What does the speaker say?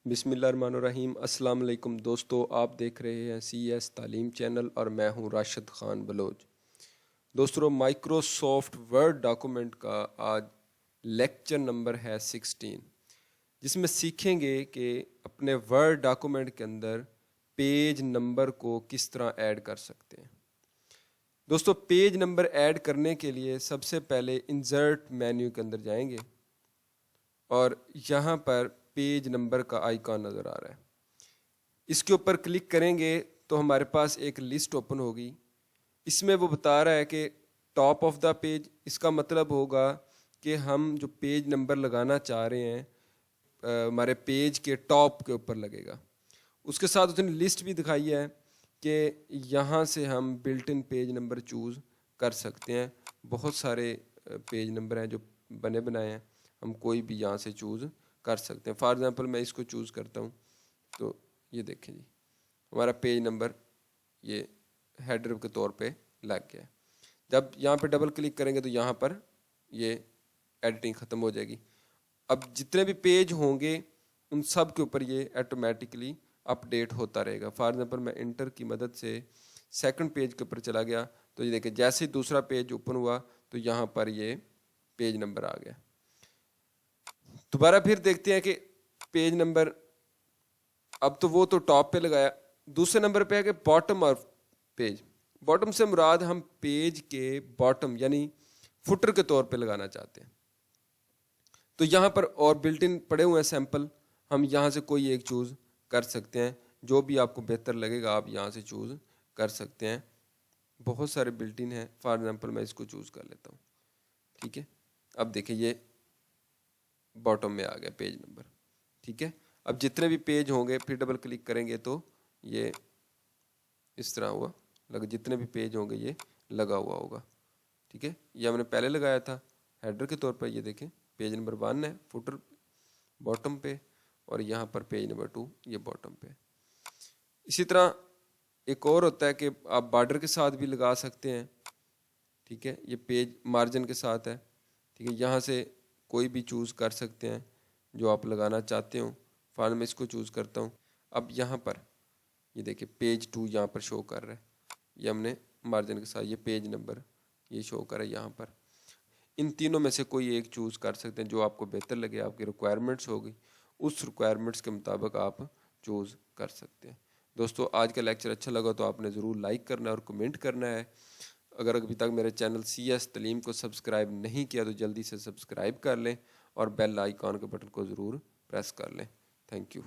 بسم اللہ الرحمن الرحیم۔ السلام علیکم دوستو، آپ دیکھ رہے ہیں سی ایس تعلیم چینل اور میں ہوں راشد خان بلوچ۔ دوستو، مائکروسافٹ ورڈ ڈاکومنٹ کا آج لیکچر نمبر ہے 16، جس میں سیکھیں گے کہ اپنے ورڈ ڈاکومنٹ کے اندر پیج نمبر کو کس طرح ایڈ کر سکتے ہیں۔ دوستو، پیج نمبر ایڈ کرنے کے لیے سب سے پہلے انسرٹ مینیو کے اندر جائیں گے اور یہاں پر پیج نمبر کا آئیکن نظر آ رہا ہے، اس کے اوپر کلک کریں گے تو ہمارے پاس ایک لسٹ اوپن ہوگی۔ اس میں وہ بتا رہا ہے کہ ٹاپ آف دا پیج، اس کا مطلب ہوگا کہ ہم جو پیج نمبر لگانا چاہ رہے ہیں ہمارے پیج کے ٹاپ کے اوپر لگے گا۔ اس کے ساتھ اس نے لسٹ بھی دکھائی ہے کہ یہاں سے ہم built in page number choose کر سکتے ہیں۔ بہت سارے پیج نمبر ہیں جو بنے بنائے ہیں، ہم کوئی بھی یہاں سے چوز کر سکتے ہیں۔ فار ایگزامپل میں اس کو چوز کرتا ہوں تو یہ دیکھیں جی، ہمارا پیج نمبر یہ ہیڈر کے طور پہ لگ گیا ہے۔ جب یہاں پہ ڈبل کلک کریں گے تو یہاں پر یہ ایڈیٹنگ ختم ہو جائے گی۔ اب جتنے بھی پیج ہوں گے ان سب کے اوپر یہ آٹومیٹکلی اپ ڈیٹ ہوتا رہے گا۔ فار ایگزامپل میں انٹر کی مدد سے سیکنڈ پیج کے اوپر چلا گیا تو یہ دیکھیں جیسے دوسرا پیج اوپن ہوا تو یہاں پر یہ پیج نمبر آ گیا۔ دوبارہ پھر دیکھتے ہیں کہ پیج نمبر، اب تو وہ تو ٹاپ پہ لگایا، دوسرے نمبر پہ ہے کہ باٹم اور پیج۔ باٹم سے مراد ہم پیج کے باٹم یعنی فوٹر کے طور پہ لگانا چاہتے ہیں۔ تو یہاں پر اور بلٹ ان پڑے ہوئے ہیں سیمپل، ہم یہاں سے کوئی ایک چوز کر سکتے ہیں، جو بھی آپ کو بہتر لگے گا آپ یہاں سے چوز کر سکتے ہیں۔ بہت سارے بلٹ ان ہیں، فار ایگزامپل میں اس کو چوز کر لیتا ہوں، ٹھیک ہے۔ اب دیکھیں یہ باٹم میں آ گیا پیج نمبر، ٹھیک ہے۔ اب جتنے بھی پیج ہوں گے پھر ڈبل کلک کریں گے تو یہ اس طرح ہوا، جتنے بھی پیج ہوں گے یہ لگا ہوا ہوگا، ٹھیک ہے۔ یہ ہم نے پہلے لگایا تھا ہیڈر کے طور پر، یہ دیکھیں پیج نمبر 1 ہے فوٹر باٹم پہ، اور یہاں پر پیج نمبر 2 یہ باٹم پہ۔ اسی طرح ایک اور ہوتا ہے کہ آپ بارڈر کے ساتھ بھی لگا سکتے ہیں، ٹھیک ہے۔ یہ پیج مارجن کے ساتھ ہے، ٹھیک ہے۔ یہاں سے کوئی بھی چوز کر سکتے ہیں جو آپ لگانا چاہتے ہوں۔ فائنل میں اس کو چوز کرتا ہوں۔ اب یہاں پر یہ دیکھیں پیج 2 یہاں پر شو کر رہا ہے، یہ ہم نے مارجن کے ساتھ، یہ پیج نمبر یہ شو کر رہا ہے یہاں پر۔ ان تینوں میں سے کوئی ایک چوز کر سکتے ہیں جو آپ کو بہتر لگے، آپ کی ریکوائرمنٹس ہوگی، اس ریکوائرمنٹس کے مطابق آپ چوز کر سکتے ہیں۔ دوستو، آج کا لیکچر اچھا لگا تو آپ نے ضرور لائک کرنا ہے اور کمنٹ کرنا ہے۔ اگر ابھی تک میرے چینل سی ایس تعلیم کو سبسکرائب نہیں کیا تو جلدی سے سبسکرائب کر لیں اور بیل آئیکن کے بٹن کو ضرور پریس کر لیں۔ Thank you.